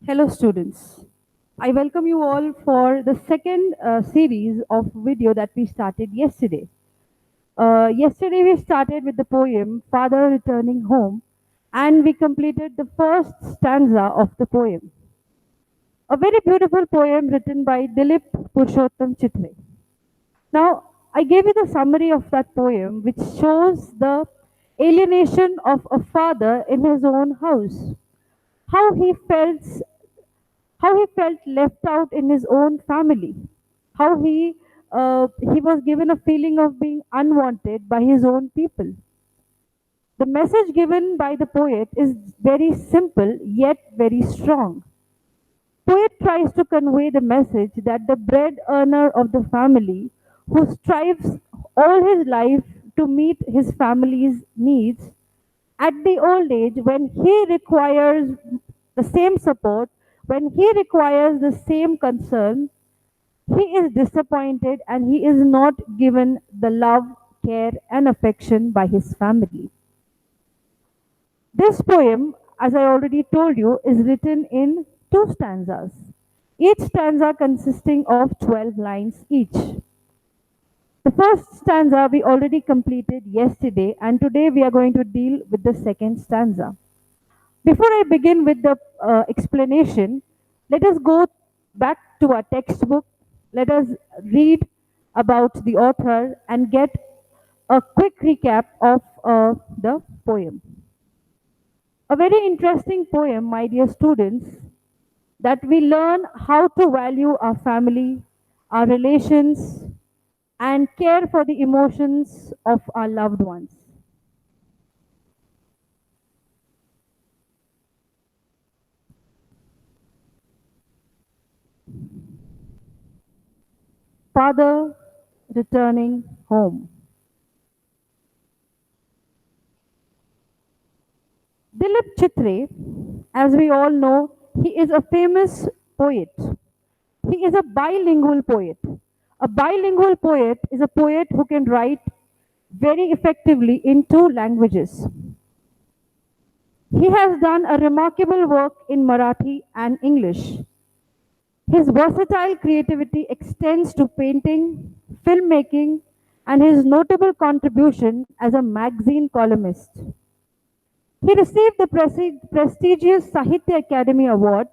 Hello students. I welcome you all for the second series of video that we started yesterday. Yesterday we started with the poem Father Returning Home and we completed the first stanza of the poem. A very beautiful poem written by Dilip Purushottam Chitre. Now, I gave you the summary of that poem which shows the alienation of a father in his own house, how he felt left out in his own family, how he was given a feeling of being unwanted by his own people. The message given by the poet is very simple yet very strong. Poet tries to convey the message that the bread earner of the family, who strives all his life to meet his family's needs, at the old age, when he requires the same support, when he requires the same concern, he is disappointed and he is not given the love, care, and affection by his family. This poem, as I already told you, is written in two stanzas, each stanza consisting of 12 lines each. The first stanza we already completed yesterday, and today we are going to deal with the second stanza. Before I begin with the explanation, let us go back to our textbook. Let us read about the author and get a quick recap of the poem. A very interesting poem, my dear students, that we learn how to value our family, our relations, and care for the emotions of our loved ones. Father returning home. Dilip Chitre, as we all know, he is a famous poet. He is a bilingual poet. A bilingual poet is a poet who can write very effectively in two languages. He has done a remarkable work in Marathi and English. His versatile creativity extends to painting, filmmaking, and his notable contribution as a magazine columnist. He received the prestigious Sahitya Academy Award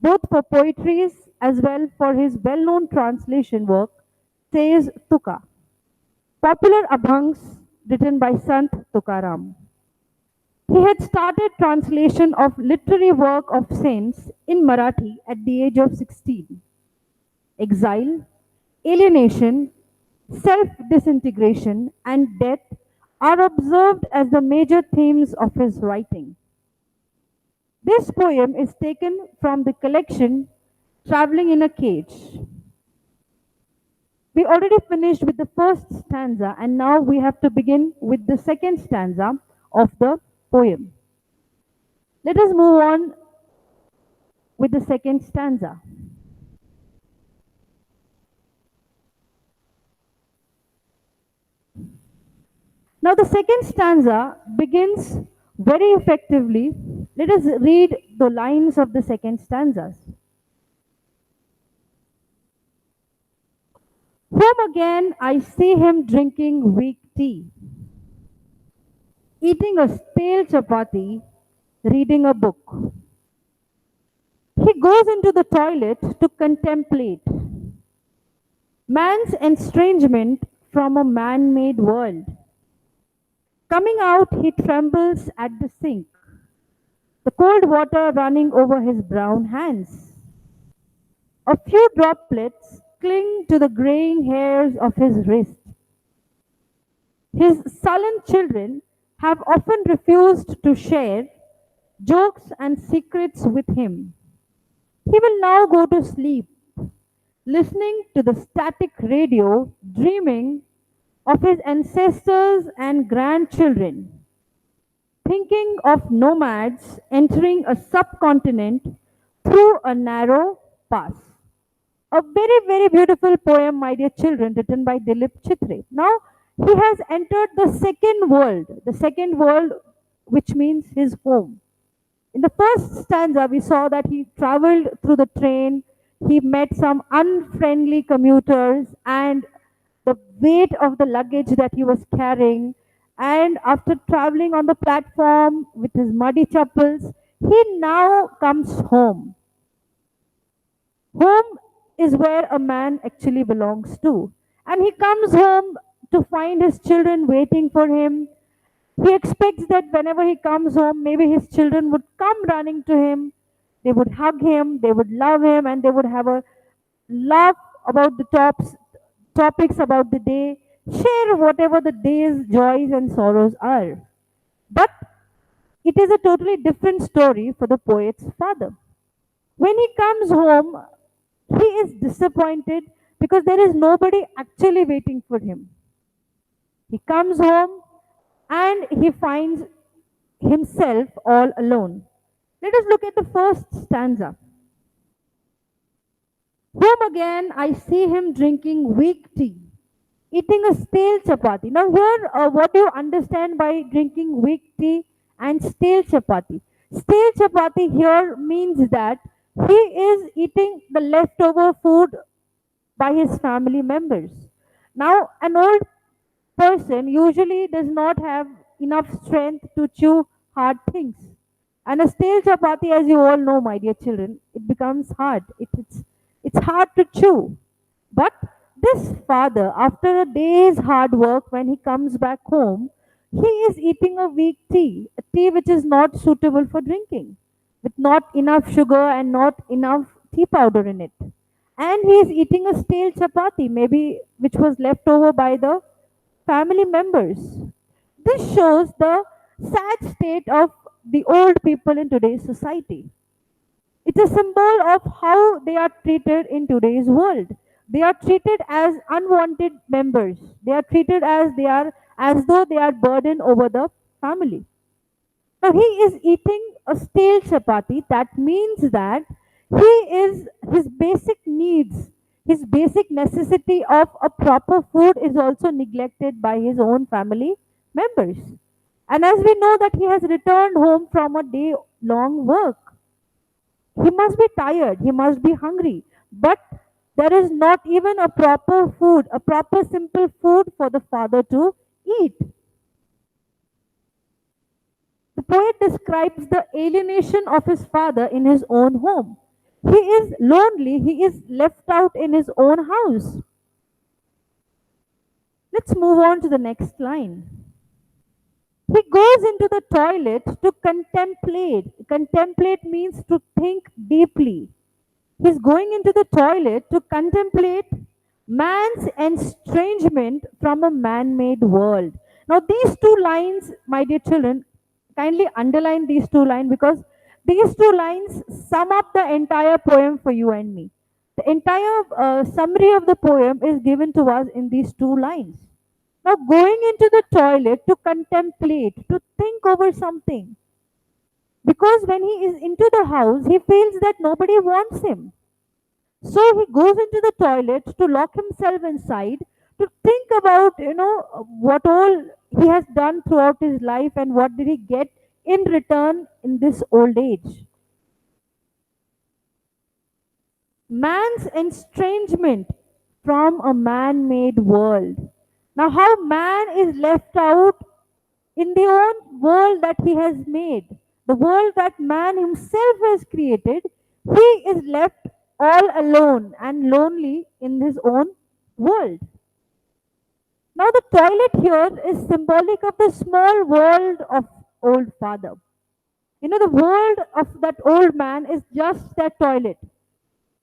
both for poetries as well for his well-known translation work, Says Tuka, popular abhangs written by Sant Tukaram. He had started translation of literary work of saints in Marathi at the age of 16. Exile, alienation, self disintegration, and death are observed as the major themes of his writing. This poem is taken from the collection Traveling in a Cage. We already finished with the first stanza, and now we have to begin with the second stanza of the poem. Let us move on with the second stanza. Now, the second stanza begins very effectively. Let us read the lines of the second stanzas. Home again, I see him drinking weak tea, eating a stale chapati, reading a book. He goes into the toilet to contemplate man's estrangement from a man made world. Coming out, he trembles at the sink, the cold water running over his brown hands. A few droplets cling to the graying hairs of his wrist. His sullen children have often refused to share jokes and secrets with him. He will now go to sleep, listening to the static radio, dreaming of his ancestors and grandchildren, thinking of nomads entering a subcontinent through a narrow pass. A very, very beautiful poem, my dear children, written by Dilip Chitre. Now, he has entered the second world, which means his home. In the first stanza, we saw that he traveled through the train, he met some unfriendly commuters, and the weight of the luggage that he was carrying. And after traveling on the platform with his muddy chappals, he now comes home. Home is where a man actually belongs to. And he comes home to find his children waiting for him. He expects that whenever he comes home, maybe his children would come running to him. They would hug him, they would love him, and they would have a laugh about the topics about the day, share whatever the day's joys and sorrows are. But it is a totally different story for the poet's father. When he comes home, he is disappointed because there is nobody actually waiting for him. He comes home and he finds himself all alone. Let us look at the first stanza. Home again, I see him drinking weak tea, eating a stale chapati. Now, here, what do you understand by drinking weak tea and stale chapati? Stale chapati here means that he is eating the leftover food by his family members. Now, an old person usually does not have enough strength to chew hard things. And a stale chapati, as you all know, my dear children, it becomes hard. It's hard to chew. But this father, after a day's hard work, when he comes back home, he is eating a weak tea, a tea which is not suitable for drinking, with not enough sugar and not enough tea powder in it. And he is eating a stale chapati, maybe which was left over by the family members. This shows the sad state of the old people in today's society. It's a symbol of how they are treated in today's world. They are treated as unwanted members. They are treated as though they are burden over the family. Now he is eating a stale chapati. That means that he is his basic needs, his basic necessity of a proper food is also neglected by his own family members. And as we know that he has returned home from a day long work, he must be tired, he must be hungry. But there is not even a proper food, a proper simple food for the father to eat. The poet describes the alienation of his father in his own home. He is lonely, he is left out in his own house. Let's move on to the next line. He goes into the toilet to contemplate. Contemplate means to think deeply. He's going into the toilet to contemplate man's estrangement from a man made world. Now, these two lines, my dear children, kindly underline these two lines because these two lines sum up the entire poem for you and me. The entire summary of the poem is given to us in these two lines. Now, going into the toilet to contemplate, to think over something. Because when he is into the house, he feels that nobody wants him. So he goes into the toilet to lock himself inside to think about, what all he has done throughout his life and what did he get in return in this old age. Man's estrangement from a man made world. Now, how man is left out in the own world that he has made, the world that man himself has created, he is left all alone and lonely in his own world. Now, the toilet here is symbolic of the small world of old father. The world of that old man is just that toilet.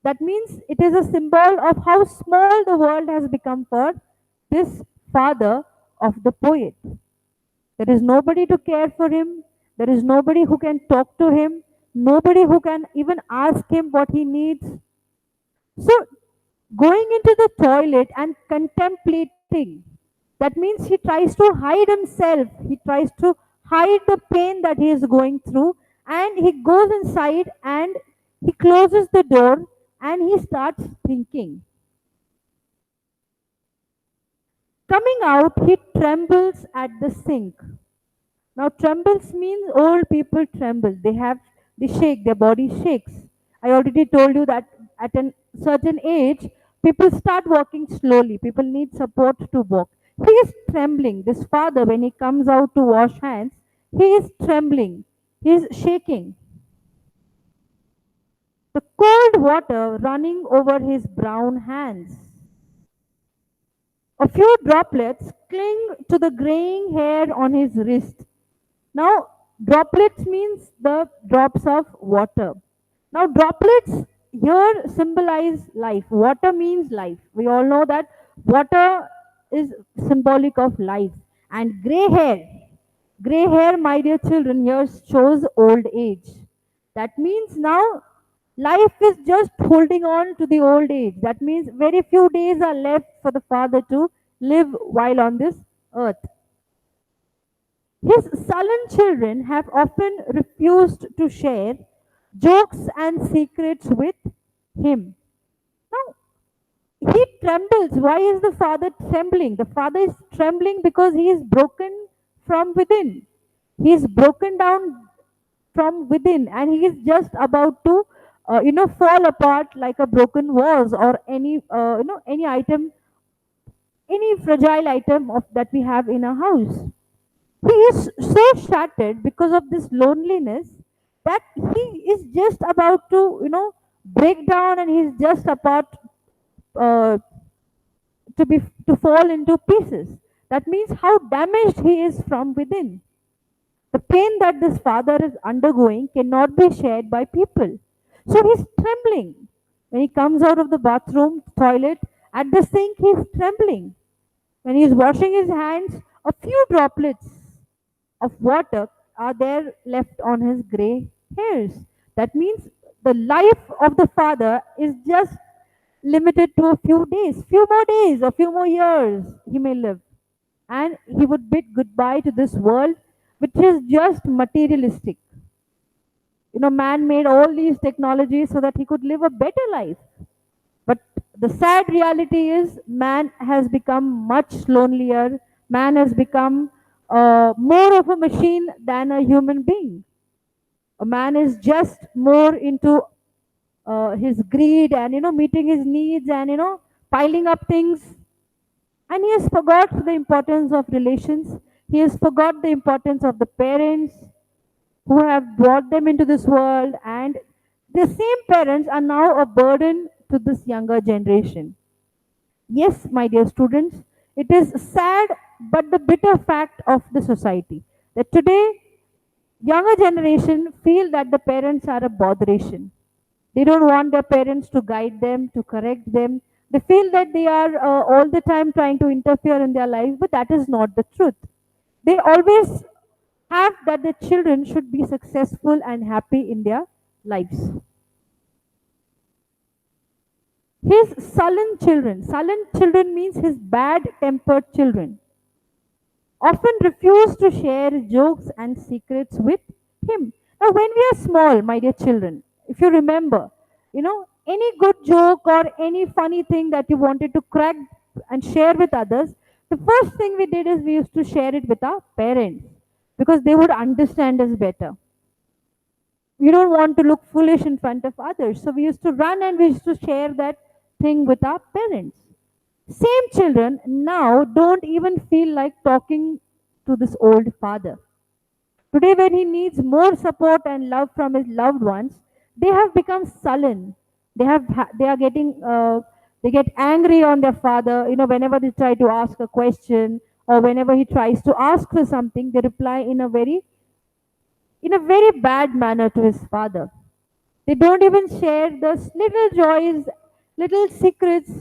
That means it is a symbol of how small the world has become for this father of the poet. There is nobody to care for him. There is nobody who can talk to him. Nobody who can even ask him what he needs. So, going into the toilet and contemplating, that means he tries to hide himself. He tries to hide the pain that he is going through. And he goes inside and he closes the door and he starts thinking. Coming out, he trembles at the sink. Now, trembles means old people tremble. They have They shake, their body shakes. I already told you that at a certain age, people start walking slowly. People need support to walk. He is trembling. This father, when he comes out to wash hands, he is trembling. He is shaking. The cold water running over his brown hands. A few droplets cling to the graying hair on his wrist. Now, droplets means the drops of water. Now, droplets here symbolize life. Water means life. We all know that water is symbolic of life. And gray hair, my dear children, here shows old age. That means now life is just holding on to the old age. That means very few days are left for the father to live while on this earth. His sullen children have often refused to share jokes and secrets with him. Now, he trembles. Why is the father trembling? The father is trembling because he is broken from within. He is broken down from within and he is just about to fall apart like a broken vase or any item, any fragile item of that we have in a house. He is so shattered because of this loneliness that he is just about to break down and he's just about uh, to be to fall into pieces. That means how damaged he is from within. The pain that this father is undergoing cannot be shared by people. So he's trembling. When he comes out of the bathroom, toilet, at the sink, he's trembling. When he's washing his hands, a few droplets of water are there left on his gray hairs. That means the life of the father is just limited to a few more days, a few more years he may live. And he would bid goodbye to this world which is just materialistic. Man made all these technologies so that he could live a better life. But the sad reality is, man has become much lonelier. Man has become more of a machine than a human being. A man is just more into his greed and meeting his needs and piling up things. And he has forgot the importance of relations. He has forgot the importance of the parents who have brought them into this world, and the same parents are now a burden to this younger generation. Yes, my dear students, it is sad but the bitter fact of the society that today younger generation feel that the parents are a botheration. They don't want their parents to guide them, to correct them. They feel that they are all the time trying to interfere in their life, but that is not the truth. They always have that the children should be successful and happy in their lives. His sullen children means his bad tempered children, often refuse to share jokes and secrets with him. Now, when we are small, my dear children, if you remember, any good joke or any funny thing that you wanted to crack and share with others, the first thing we did is we used to share it with our parents because they would understand us better. We don't want to look foolish in front of others. So we used to run and we used to share that thing with our parents. Same children now don't even feel like talking to this old father. Today, when he needs more support and love from his loved ones, they have become sullen. They are getting they get angry on their father. Whenever they try to ask a question or whenever he tries to ask for something, they reply in a very bad manner to his father. They don't even share those little joys, little secrets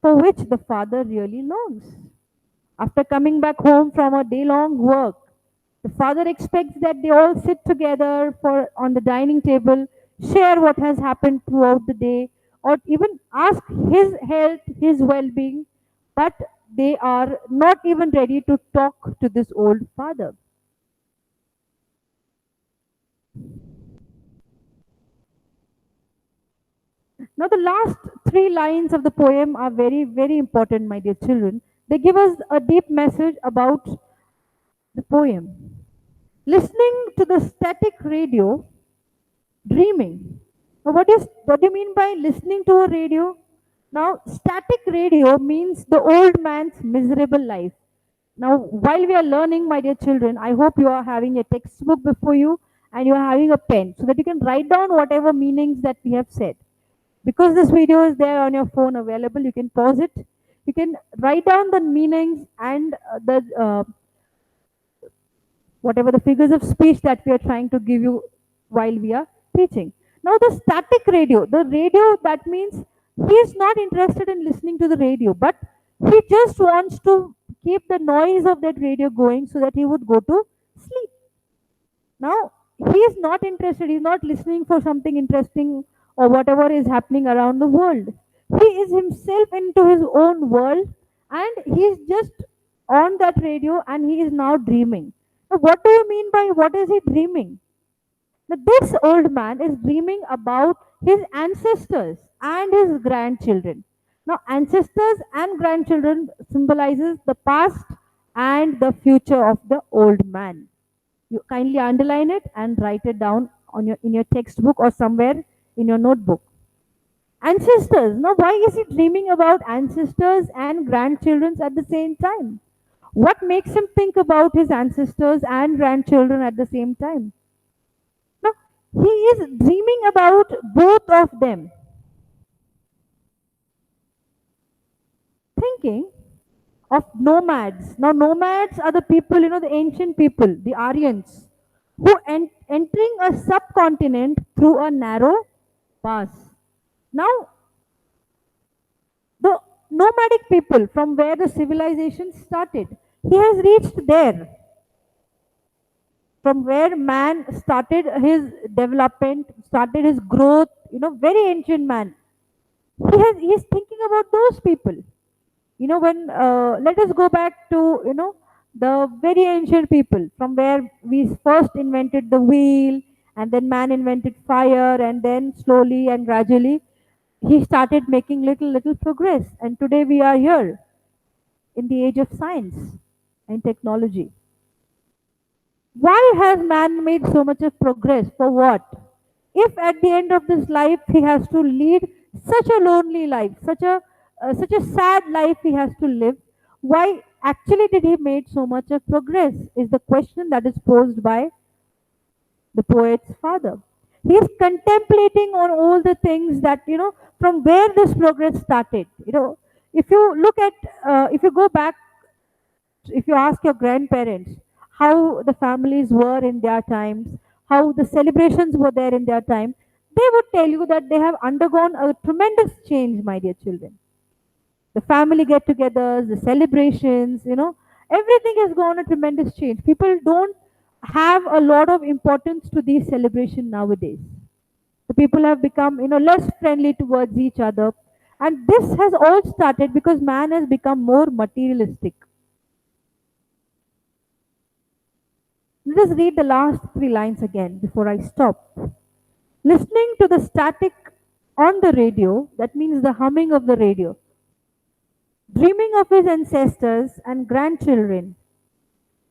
for which the father really longs. After coming back home from a day long work, the father expects that they all sit together on the dining table, share what has happened throughout the day, or even ask his health, his well being, but they are not even ready to talk to this old father. Now, the last three lines of the poem are very, very important, my dear children. They give us a deep message about the poem. Listening to the static radio, dreaming. Now, what do you mean by listening to a radio? Now, static radio means the old man's miserable life. Now, while we are learning, my dear children, I hope you are having a textbook before you and you are having a pen so that you can write down whatever meanings that we have said. Because this video is there on your phone available, you can pause it. You can write down the meanings and the whatever the figures of speech that we are trying to give you while we are teaching. Now, the static radio, the radio, that means he is not interested in listening to the radio, but he just wants to keep the noise of that radio going so that he would go to sleep. Now, he is not interested, he is not listening for something interesting or whatever is happening around the world. He is himself into his own world and he is just on that radio and he is now dreaming. Now, what do you mean by what is he dreaming? Now, this old man is dreaming about his ancestors and his grandchildren. Now, ancestors and grandchildren symbolizes the past and the future of the old man. You kindly underline it and write it down on your in your textbook or somewhere in your notebook. Ancestors. Now, why is he dreaming about ancestors and grandchildren at the same time? What makes him think about his ancestors and grandchildren at the same time? Now, he is dreaming about both of them, thinking of nomads. Now, nomads are the people, the ancient people, the Aryans, who entering a subcontinent through a narrow pass. Now, the nomadic people from where the civilization started, he has reached there. From where man started his development, started his growth, very ancient man. He is thinking about those people. When let us go back to the very ancient people from where we first invented the wheel and then man invented fire and then slowly and gradually he started making little progress and today we are here in the age of science and technology. Why has man made so much of progress? For what? If at the end of this life he has to lead such a lonely life, such a sad life he has to live, why actually did he made so much of progress? Is the question that is posed by the poet's father. He is contemplating on all the things that from where this progress started. If you look at, if you go back, if you ask your grandparents how the families were in their times, how the celebrations were there in their time, they would tell you that they have undergone a tremendous change, my dear children. The family get togethers, the celebrations, everything has gone a tremendous change. People don't have a lot of importance to these celebrations nowadays. The people have become, less friendly towards each other. And this has all started because man has become more materialistic. Let us read the last three lines again before I stop. Listening to the static on the radio, that means the humming of the radio, dreaming of his ancestors and grandchildren,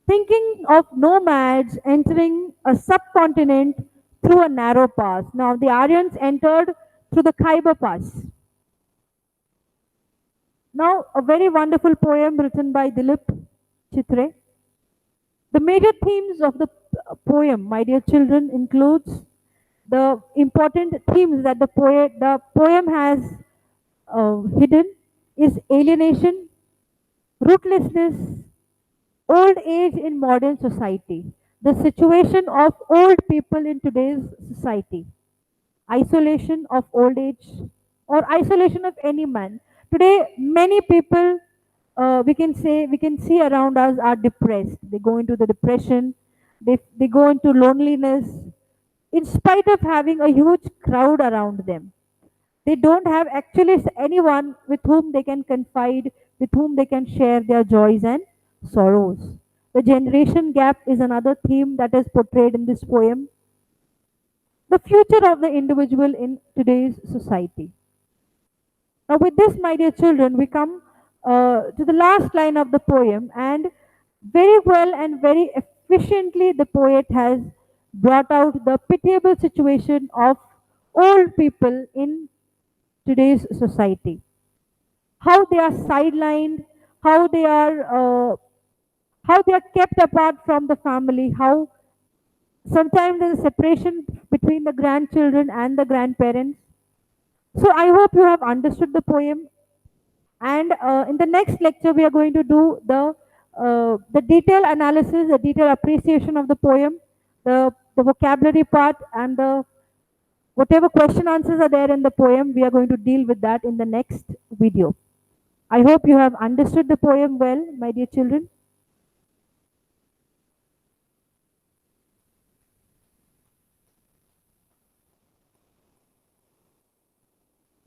thinking of nomads entering a subcontinent through a narrow pass. Now, the Aryans entered through the Khyber Pass. Now, a very wonderful poem written by Dilip Chitre. The major themes of the poem, my dear children, includes the important themes that the poem has hidden is alienation, rootlessness, old age in modern society, the situation of old people in today's society, isolation of old age, or isolation of any man. Today, many people we can see around us are depressed. They go into the depression, they go into loneliness, in spite of having a huge crowd around them. They don't have actually anyone with whom they can confide, with whom they can share their joys and sorrows. The generation gap is another theme that is portrayed in this poem. The future of the individual in today's society. Now, with this, my dear children, we come to the last line of the poem, and very well and very efficiently the poet has brought out the pitiable situation of old people in today's society. How they are sidelined, how they are uh, how they are kept apart from the family, how sometimes there is separation between the grandchildren and the grandparents. So I hope you have understood the poem. And in the next lecture, we are going to do the detailed analysis, the detailed appreciation of the poem, the vocabulary part, and the whatever question answers are there in the poem. We are going to deal with that in the next video. I hope you have understood the poem well, my dear children.